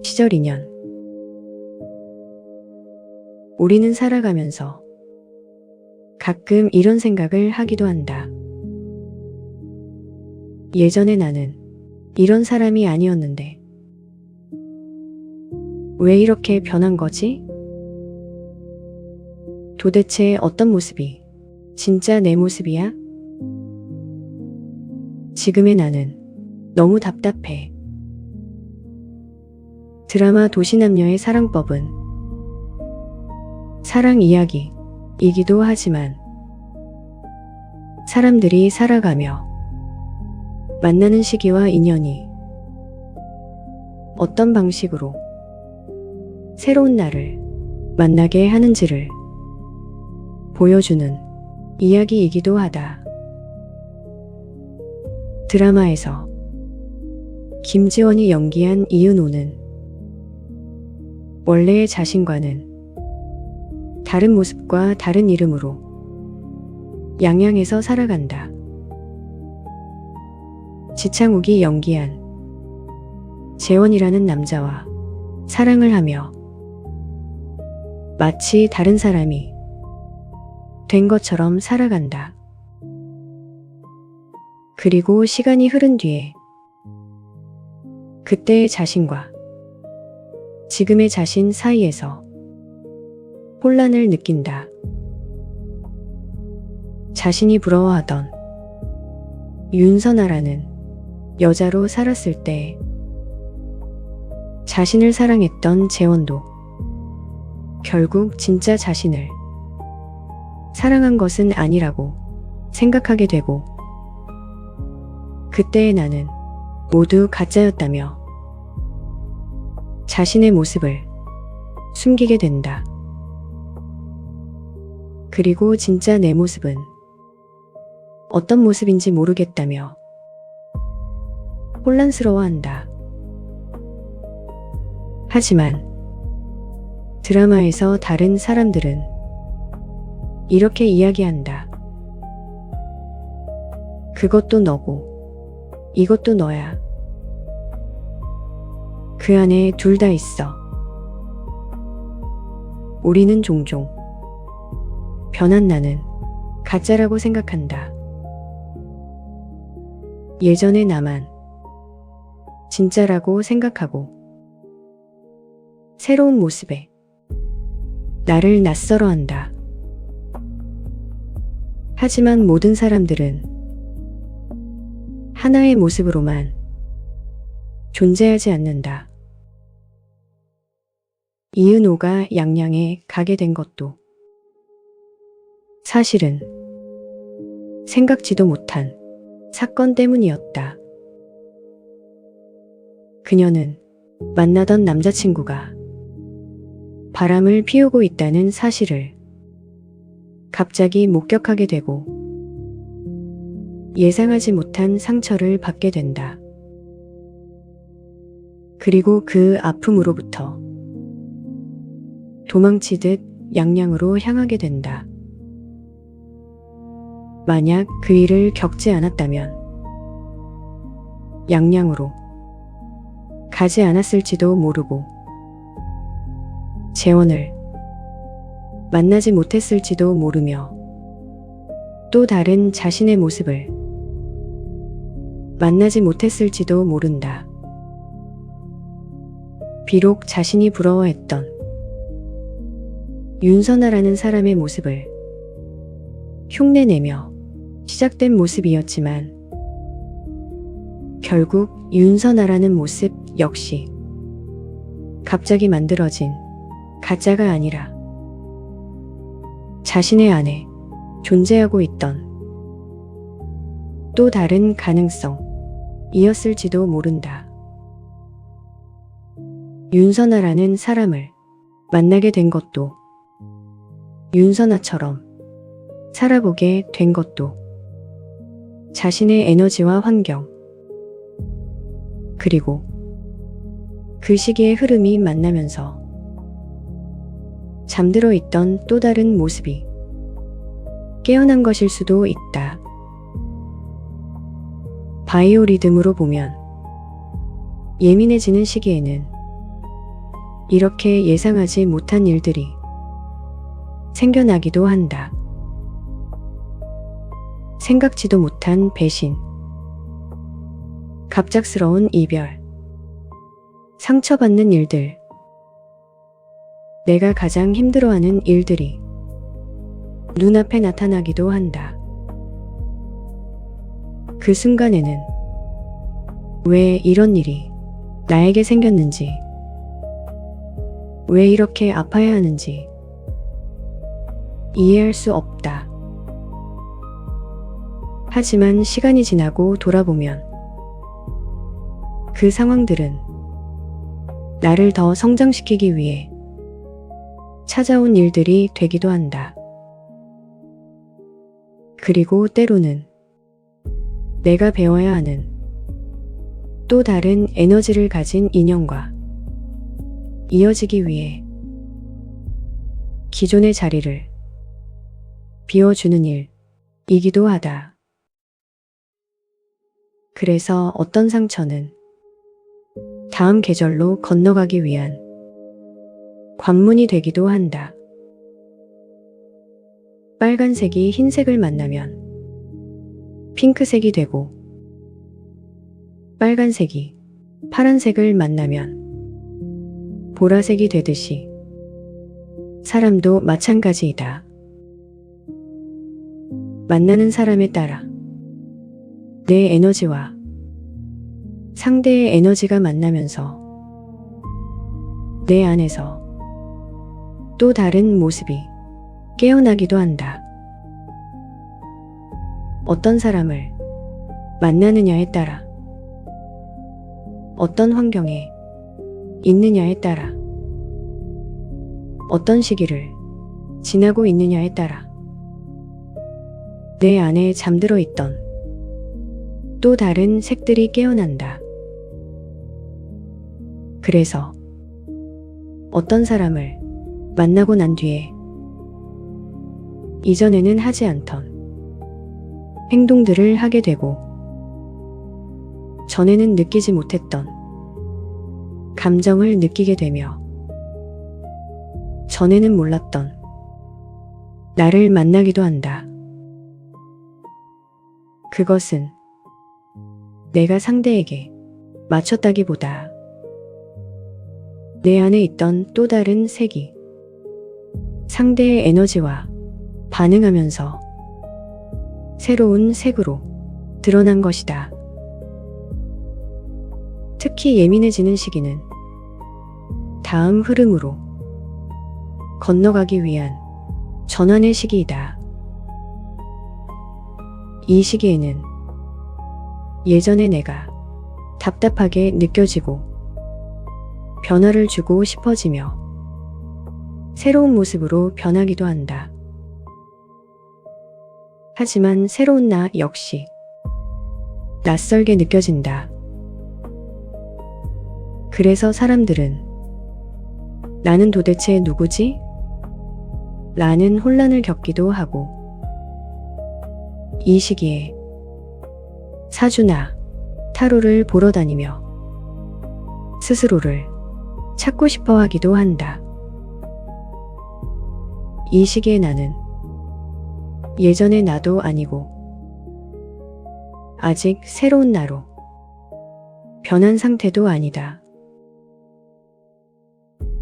시절 인연. 우리는 살아가면서 가끔 이런 생각을 하기도 한다. 예전에 나는 이런 사람이 아니었는데 왜 이렇게 변한 거지? 도대체 어떤 모습이 진짜 내 모습이야? 지금의 나는 너무 답답해. 드라마 도시남녀의 사랑법은 사랑 이야기이기도 하지만 사람들이 살아가며 만나는 시기와 인연이 어떤 방식으로 새로운 나를 만나게 하는지를 보여주는 이야기이기도 하다. 드라마에서 김지원이 연기한 이은호는 원래의 자신과는 다른 모습과 다른 이름으로 양양에서 살아간다. 지창욱이 연기한 재원이라는 남자와 사랑을 하며 마치 다른 사람이 된 것처럼 살아간다. 그리고 시간이 흐른 뒤에 그때의 자신과 지금의 자신 사이에서 혼란을 느낀다. 자신이 부러워하던 윤선아라는 여자로 살았을 때 자신을 사랑했던 재원도 결국 진짜 자신을 사랑한 것은 아니라고 생각하게 되고 그때의 나는 모두 가짜였다며 자신의 모습을 숨기게 된다. 그리고 진짜 내 모습은 어떤 모습인지 모르겠다며 혼란스러워한다. 하지만 드라마에서 다른 사람들은 이렇게 이야기한다. 그것도 너고 이것도 너야. 그 안에 둘 다 있어. 우리는 종종 변한 나는 가짜라고 생각한다. 예전의 나만 진짜라고 생각하고 새로운 모습에 나를 낯설어한다. 하지만 모든 사람들은 하나의 모습으로만 존재하지 않는다. 이은호가 양양에 가게 된 것도 사실은 생각지도 못한 사건 때문이었다. 그녀는 만나던 남자친구가 바람을 피우고 있다는 사실을 갑자기 목격하게 되고 예상하지 못한 상처를 받게 된다. 그리고 그 아픔으로부터 도망치듯 양양으로 향하게 된다. 만약 그 일을 겪지 않았다면 양양으로 가지 않았을지도 모르고 재원을 만나지 못했을지도 모르며 또 다른 자신의 모습을 만나지 못했을지도 모른다. 비록 자신이 부러워했던 윤선아라는 사람의 모습을 흉내내며 시작된 모습이었지만 결국 윤선아라는 모습 역시 갑자기 만들어진 가짜가 아니라 자신의 안에 존재하고 있던 또 다른 가능성이었을지도 모른다. 윤선아라는 사람을 만나게 된 것도 윤선아처럼 살아보게 된 것도 자신의 에너지와 환경 그리고 그 시기의 흐름이 만나면서 잠들어 있던 또 다른 모습이 깨어난 것일 수도 있다. 바이오 리듬으로 보면 예민해지는 시기에는 이렇게 예상하지 못한 일들이 생겨나기도 한다. 생각지도 못한 배신, 갑작스러운 이별, 상처받는 일들, 내가 가장 힘들어하는 일들이 눈앞에 나타나기도 한다. 그 순간에는 왜 이런 일이 나에게 생겼는지, 왜 이렇게 아파야 하는지 이해할 수 없다. 하지만 시간이 지나고 돌아보면 그 상황들은 나를 더 성장시키기 위해 찾아온 일들이 되기도 한다. 그리고 때로는 내가 배워야 하는 또 다른 에너지를 가진 인연과 이어지기 위해 기존의 자리를 비워주는 일이기도 하다. 그래서 어떤 상처는 다음 계절로 건너가기 위한 관문이 되기도 한다. 빨간색이 흰색을 만나면 핑크색이 되고, 빨간색이 파란색을 만나면 보라색이 되듯이 사람도 마찬가지이다. 만나는 사람에 따라 내 에너지와 상대의 에너지가 만나면서 내 안에서 또 다른 모습이 깨어나기도 한다. 어떤 사람을 만나느냐에 따라, 어떤 환경에 있느냐에 따라, 어떤 시기를 지나고 있느냐에 따라 내 안에 잠들어 있던 또 다른 색들이 깨어난다. 그래서 어떤 사람을 만나고 난 뒤에 이전에는 하지 않던 행동들을 하게 되고, 전에는 느끼지 못했던 감정을 느끼게 되며, 전에는 몰랐던 나를 만나기도 한다. 그것은 내가 상대에게 맞췄다기보다 내 안에 있던 또 다른 색이 상대의 에너지와 반응하면서 새로운 색으로 드러난 것이다. 특히 예민해지는 시기는 다음 흐름으로 건너가기 위한 전환의 시기이다. 이 시기에는 예전에 내가 답답하게 느껴지고 변화를 주고 싶어지며 새로운 모습으로 변하기도 한다. 하지만 새로운 나 역시 낯설게 느껴진다. 그래서 사람들은 나는 도대체 누구지? 라는 혼란을 겪기도 하고, 이 시기에 사주나 타로를 보러 다니며 스스로를 찾고 싶어 하기도 한다. 이 시기에 나는 예전의 나도 아니고 아직 새로운 나로 변한 상태도 아니다.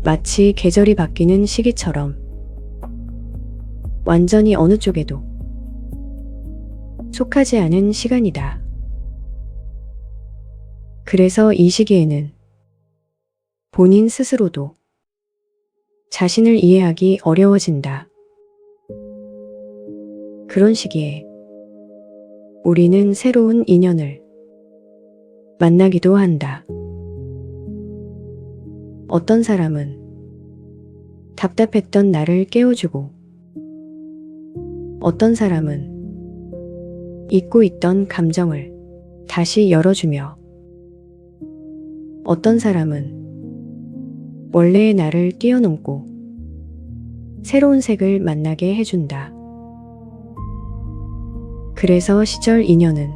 마치 계절이 바뀌는 시기처럼 완전히 어느 쪽에도 속하지 않은 시간이다. 그래서 이 시기에는 본인 스스로도 자신을 이해하기 어려워진다. 그런 시기에 우리는 새로운 인연을 만나기도 한다. 어떤 사람은 답답했던 나를 깨워주고, 어떤 사람은 잊고 있던 감정을 다시 열어주며, 어떤 사람은 원래의 나를 뛰어넘고 새로운 색을 만나게 해준다. 그래서 시절 인연은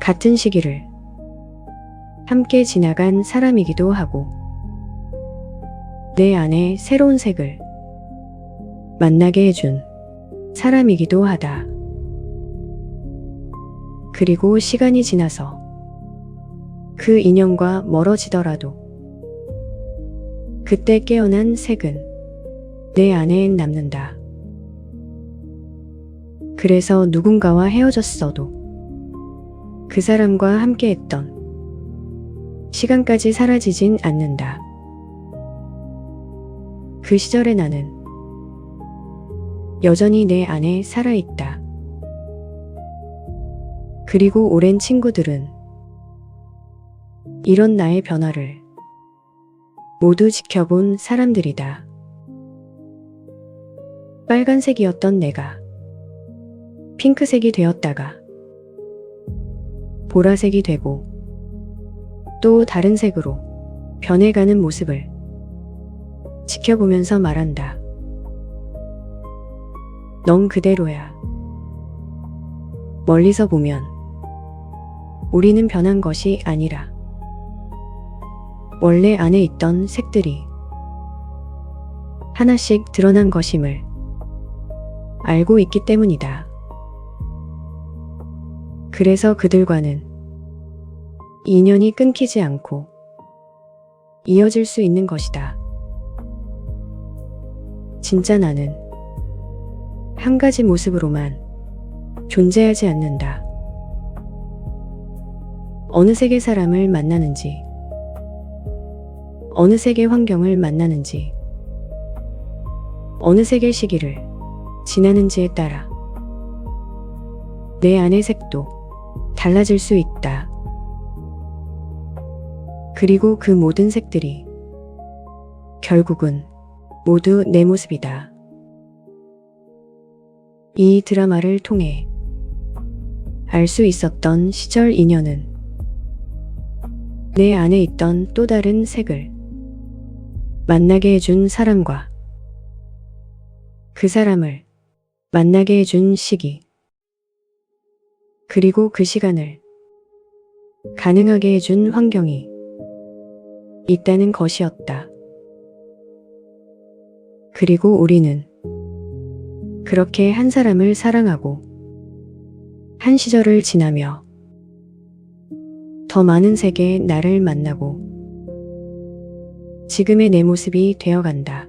같은 시기를 함께 지나간 사람이기도 하고, 내 안에 새로운 색을 만나게 해준 사람이기도 하다. 그리고 시간이 지나서 그 인연과 멀어지더라도 그때 깨어난 색은 내 안에 남는다. 그래서 누군가와 헤어졌어도 그 사람과 함께했던 시간까지 사라지진 않는다. 그 시절의 나는 여전히 내 안에 살아있다. 그리고 오랜 친구들은 이런 나의 변화를 모두 지켜본 사람들이다. 빨간색이었던 내가 핑크색이 되었다가 보라색이 되고 또 다른 색으로 변해가는 모습을 지켜보면서 말한다. 넌 그대로야. 멀리서 보면 우리는 변한 것이 아니라 원래 안에 있던 색들이 하나씩 드러난 것임을 알고 있기 때문이다. 그래서 그들과는 인연이 끊기지 않고 이어질 수 있는 것이다. 진짜 나는 한 가지 모습으로만 존재하지 않는다. 어느 색의 사람을 만나는지, 어느 색의 환경을 만나는지, 어느 색의 시기를 지나는지에 따라 내 안의 색도 달라질 수 있다. 그리고 그 모든 색들이 결국은 모두 내 모습이다. 이 드라마를 통해 알 수 있었던 시절 인연은 내 안에 있던 또 다른 색을 만나게 해준 사람과 그 사람을 만나게 해준 시기, 그리고 그 시간을 가능하게 해준 환경이 있다는 것이었다. 그리고 우리는 그렇게 한 사람을 사랑하고 한 시절을 지나며 더 많은 색의 나를 만나고 지금의 내 모습이 되어간다.